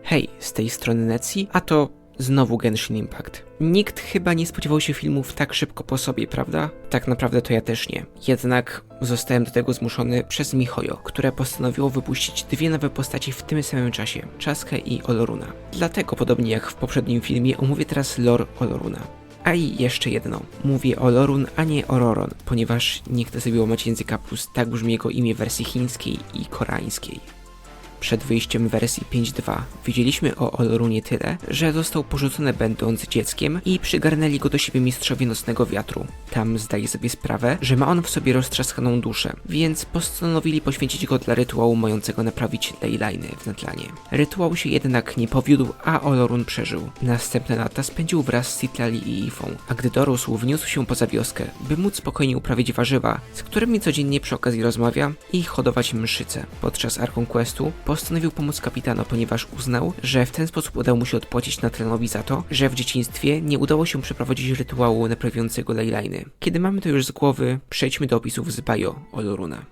Hej, z tej strony Netsi, a to znowu Genshin Impact. Nikt chyba nie spodziewał się filmów tak szybko po sobie, prawda? Tak naprawdę to ja też nie. Jednak zostałem do tego zmuszony przez miHoYo, które postanowiło wypuścić dwie nowe postaci w tym samym czasie, Chaskę i Oloruna. Dlatego, podobnie jak w poprzednim filmie, omówię teraz lore Oloruna. A i jeszcze jedno, mówię Olorun, a nie Ororon, ponieważ nie chcę sobie łamać języka, plus tak brzmi jego imię w wersji chińskiej i koreańskiej. Przed wyjściem wersji 5.2 wiedzieliśmy o Olorunie tyle, że został porzucony będąc dzieckiem i przygarnęli go do siebie mistrzowie Nocnego Wiatru. Tam zdali sobie sprawę, że ma on w sobie roztrzaskaną duszę, więc postanowili poświęcić go dla rytuału mającego naprawić Leyliny w Netlanie. Rytuał się jednak nie powiódł, a Olorun przeżył. Następne lata spędził wraz z Citlali i Ifą, a gdy dorósł, wniósł się poza wioskę, by móc spokojnie uprawiać warzywa, z którymi codziennie przy okazji rozmawia, i hodować mszyce. Podczas Archon Questu postanowił pomóc kapitano, ponieważ uznał, że w ten sposób udało mu się odpłacić Natlanowi za to, że w dzieciństwie nie udało się przeprowadzić rytuału naprawiającego Leyliny. Kiedy mamy to już z głowy, przejdźmy do opisów z bio Oloruna.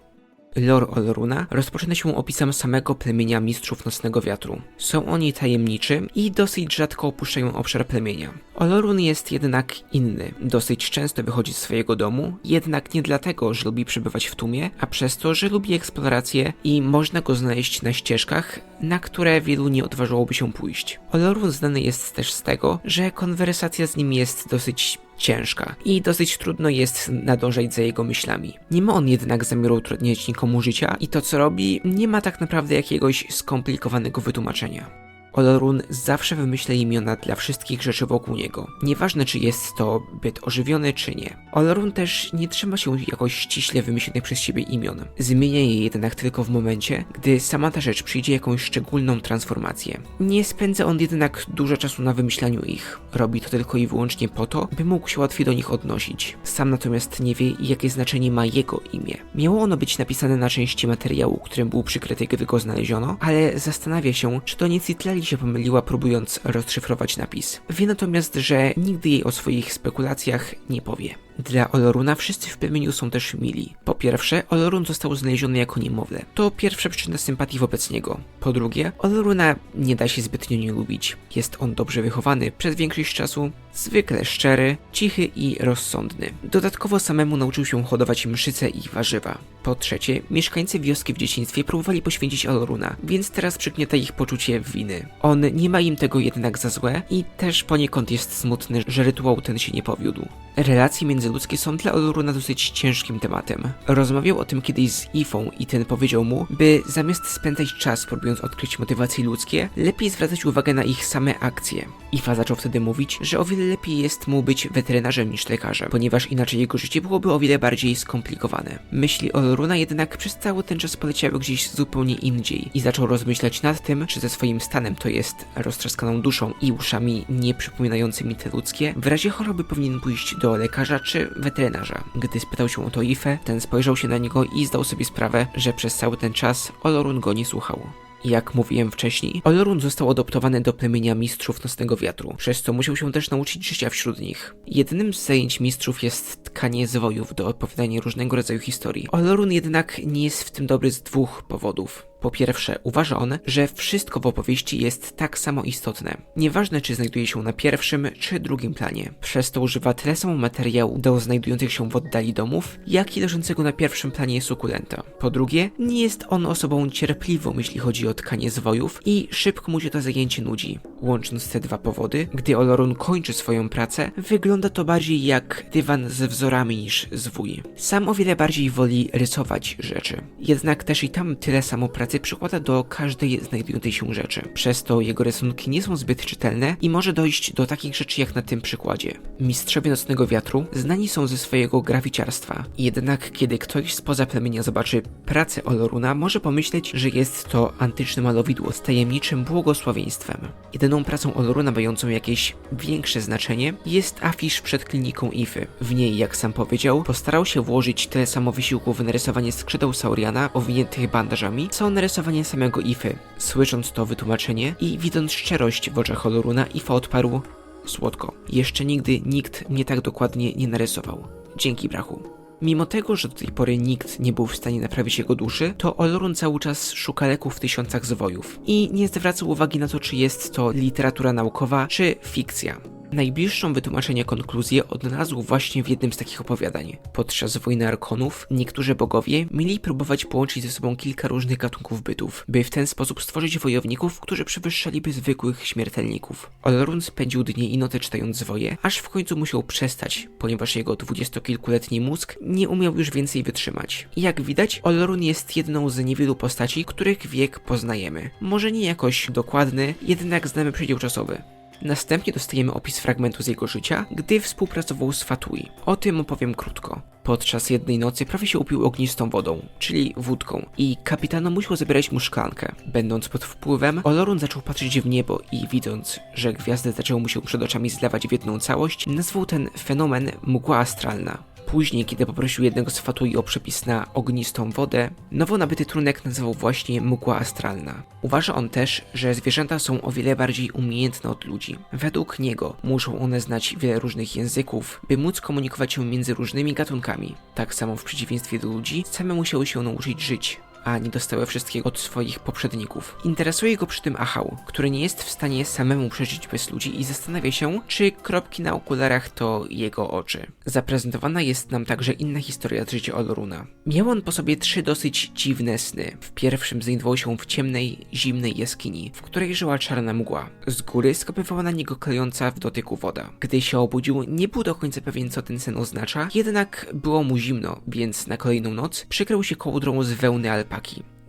Lore Oloruna rozpoczyna się opisem samego plemienia Mistrzów Nocnego Wiatru. Są oni tajemniczy i dosyć rzadko opuszczają obszar plemienia. Olorun jest jednak inny. Dosyć często wychodzi z swojego domu, jednak nie dlatego, że lubi przebywać w tłumie, a przez to, że lubi eksplorację i można go znaleźć na ścieżkach, na które wielu nie odważyłoby się pójść. Olorun znany jest też z tego, że konwersacja z nim jest dosyć ciężka i dosyć trudno jest nadążać za jego myślami. Nie ma on jednak zamiaru utrudniać nikomu życia i to, co robi, nie ma tak naprawdę jakiegoś skomplikowanego wytłumaczenia. Olorun zawsze wymyśla imiona dla wszystkich rzeczy wokół niego. Nieważne, czy jest to byt ożywiony, czy nie. Olorun też nie trzyma się jakoś ściśle wymyślonych przez siebie imion. Zmienia je jednak tylko w momencie, gdy sama ta rzecz przyjdzie jakąś szczególną transformację. Nie spędza on jednak dużo czasu na wymyślaniu ich. Robi to tylko i wyłącznie po to, by mógł się łatwiej do nich odnosić. Sam natomiast nie wie, jakie znaczenie ma jego imię. Miało ono być napisane na części materiału, którym był przykryty, gdy go znaleziono, ale zastanawia się, czy to nie Citlali się pomyliła, próbując rozszyfrować napis. Wie natomiast, że nigdy jej o swoich spekulacjach nie powie. Dla Oloruna wszyscy w plemieniu są też mili. Po pierwsze, Olorun został znaleziony jako niemowlę. To pierwsza przyczyna sympatii wobec niego. Po drugie, Oloruna nie da się zbytnio nie lubić. Jest on dobrze wychowany przez większość czasu, zwykle szczery, cichy i rozsądny. Dodatkowo samemu nauczył się hodować mszyce i warzywa. Po trzecie, mieszkańcy wioski w dzieciństwie próbowali poświęcić Oloruna, więc teraz przygniata ich poczucie winy. On nie ma im tego jednak za złe i też poniekąd jest smutny, że rytuał ten się nie powiódł. Relacje międzyludzkie są dla Oloruna dosyć ciężkim tematem. Rozmawiał o tym kiedyś z Ifą i ten powiedział mu, by zamiast spędzać czas próbując odkryć motywacje ludzkie, lepiej zwracać uwagę na ich same akcje. Ifa zaczął wtedy mówić, że o wiele lepiej jest mu być weterynarzem niż lekarzem, ponieważ inaczej jego życie byłoby o wiele bardziej skomplikowane. Myśli Oloruna jednak przez cały ten czas poleciały gdzieś zupełnie indziej i zaczął rozmyślać nad tym, czy ze swoim stanem, to jest roztrzaskaną duszą i uszami nie przypominającymi te ludzkie, w razie choroby powinien pójść do lekarza czy weterynarza. Gdy spytał się o to Ifę, ten spojrzał się na niego i zdał sobie sprawę, że przez cały ten czas Olorun go nie słuchał. Jak mówiłem wcześniej, Olorun został adoptowany do plemienia Mistrzów Nocnego Wiatru, przez co musiał się też nauczyć życia wśród nich. Jednym z zajęć mistrzów jest tkanie zwojów do opowiadania różnego rodzaju historii. Olorun jednak nie jest w tym dobry z dwóch powodów. Po pierwsze, uważa on, że wszystko w opowieści jest tak samo istotne. Nieważne, czy znajduje się na pierwszym czy drugim planie. Przez to używa tyle samo materiału do znajdujących się w oddali domów, jak i leżącego na pierwszym planie sukulenta. Po drugie, nie jest on osobą cierpliwą, jeśli chodzi o tkanie zwojów i szybko mu się to zajęcie nudzi. Łącząc te dwa powody, gdy Olorun kończy swoją pracę, wygląda to bardziej jak dywan ze wzorami niż zwój. Sam o wiele bardziej woli rysować rzeczy. Jednak też i tam tyle samo pracy przykłada do każdej znajdującej się rzeczy. Przez to jego rysunki nie są zbyt czytelne i może dojść do takich rzeczy jak na tym przykładzie. Mistrzowie Nocnego Wiatru znani są ze swojego graficiarstwa. Jednak kiedy ktoś spoza plemienia zobaczy pracę Oloruna, może pomyśleć, że jest to antyczne malowidło z tajemniczym błogosławieństwem. Jedyną pracą Oloruna mającą jakieś większe znaczenie jest afisz przed kliniką Ify. W niej, jak sam powiedział, postarał się włożyć tyle samo wysiłku w narysowanie skrzydeł Sauriana owiniętych bandażami, co narysowanie samego Ify. Słysząc to wytłumaczenie i widząc szczerość w oczach Oloruna, Ifa odparł: słodko. Jeszcze nigdy nikt mnie tak dokładnie nie narysował. Dzięki, brachu. Mimo tego, że do tej pory nikt nie był w stanie naprawić jego duszy, to Olorun cały czas szuka leków w tysiącach zwojów i nie zwraca uwagi na to, czy jest to literatura naukowa, czy fikcja. Najbliższą wytłumaczenie konkluzję odnalazł właśnie w jednym z takich opowiadań. Podczas wojny Arkonów niektórzy bogowie mieli próbować połączyć ze sobą kilka różnych gatunków bytów, by w ten sposób stworzyć wojowników, którzy przewyższaliby zwykłych śmiertelników. Olorun spędził dnie i noce czytając zwoje, aż w końcu musiał przestać, ponieważ jego 20-kilkuletni mózg nie umiał już więcej wytrzymać. I jak widać, Olorun jest jedną z niewielu postaci, których wiek poznajemy. Może nie jakoś dokładny, jednak znamy przedział czasowy. Następnie dostajemy opis fragmentu z jego życia, gdy współpracował z Fatui. O tym opowiem krótko. Podczas jednej nocy prawie się upił ognistą wodą, czyli wódką, i kapitano musiał zabierać mu szklankę. Będąc pod wpływem, Olorun zaczął patrzeć w niebo i widząc, że gwiazdy zaczęły mu się przed oczami zlewać w jedną całość, nazwał ten fenomen mgła astralna. Później, kiedy poprosił jednego z Fatui o przepis na ognistą wodę, nowo nabyty trunek nazywał właśnie mgła astralna. Uważa on też, że zwierzęta są o wiele bardziej umiejętne od ludzi. Według niego muszą one znać wiele różnych języków, by móc komunikować się między różnymi gatunkami. Tak samo w przeciwieństwie do ludzi, same musiały się nauczyć żyć, a nie dostały wszystkiego od swoich poprzedników. Interesuje go przy tym Ahau, który nie jest w stanie samemu przeżyć bez ludzi i zastanawia się, czy kropki na okularach to jego oczy. Zaprezentowana jest nam także inna historia z życia Oloruna. Miał on po sobie 3 dosyć dziwne sny. W pierwszym znajdował się w ciemnej, zimnej jaskini, w której żyła czarna mgła. Z góry skopywała na niego klejąca w dotyku woda. Gdy się obudził, nie był do końca pewien, co ten sen oznacza, jednak było mu zimno, więc na kolejną noc przykrył się kołdrą z wełny alpaki.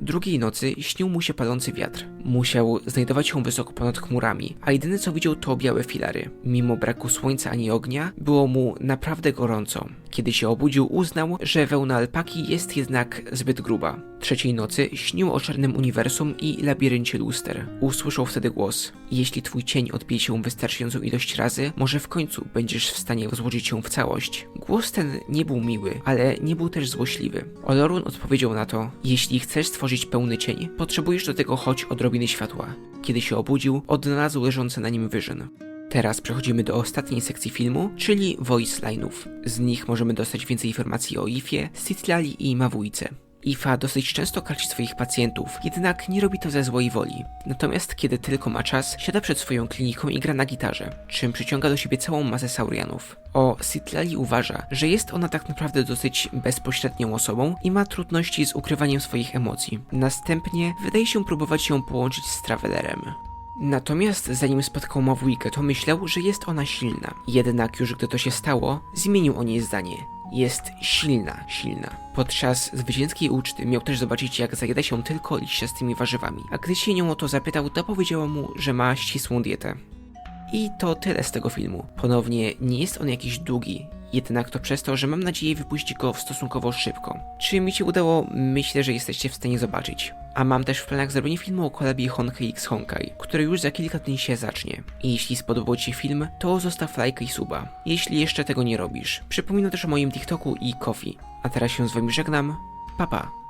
Drugiej nocy śnił mu się palący wiatr. Musiał znajdować się wysoko ponad chmurami, a jedyne co widział to białe filary. Mimo braku słońca ani ognia, było mu naprawdę gorąco. Kiedy się obudził, uznał, że wełna alpaki jest jednak zbyt gruba. Trzeciej nocy śnił o czarnym uniwersum i labiryncie luster. Usłyszał wtedy głos: jeśli twój cień odbije się wystarczającą ilość razy, może w końcu będziesz w stanie złożyć się w całość. Głos ten nie był miły, ale nie był też złośliwy. Olorun odpowiedział na to: jeśli chcesz stworzyć pełny cień, potrzebujesz do tego choć odrobiny światła. Kiedy się obudził, odnalazł leżący na nim wyżyn. Teraz przechodzimy do ostatniej sekcji filmu, czyli voice line'ów. Z nich możemy dostać więcej informacji o Ifie, Citlali i Mawujce. Ifa dosyć często karci swoich pacjentów, jednak nie robi to ze złej woli. Natomiast kiedy tylko ma czas, siada przed swoją kliniką i gra na gitarze, czym przyciąga do siebie całą masę Saurianów. O Citlali uważa, że jest ona tak naprawdę dosyć bezpośrednią osobą i ma trudności z ukrywaniem swoich emocji. Następnie wydaje się próbować ją połączyć z Travelerem. Natomiast zanim spotkał Mawujkę, to myślał, że jest ona silna. Jednak już gdy to się stało, zmienił o niej zdanie. Jest silna. Podczas zwycięskiej uczty miał też zobaczyć, jak zajada się tylko liściastymi warzywami, a gdy się nią o to zapytał, to powiedziała mu, że ma ścisłą dietę. I to tyle z tego filmu. Ponownie nie jest on jakiś długi, jednak to przez to, że mam nadzieję wypuścić go stosunkowo szybko. Czy mi się udało? Myślę, że jesteście w stanie zobaczyć. A mam też w planach zrobienie filmu o kolabie Honkai x Honkai, który już za kilka dni się zacznie. I jeśli spodobał Ci się film, to zostaw lajka i suba, jeśli jeszcze tego nie robisz. Przypominam też o moim TikToku i Ko-fi. A teraz się z Wami żegnam. Pa pa!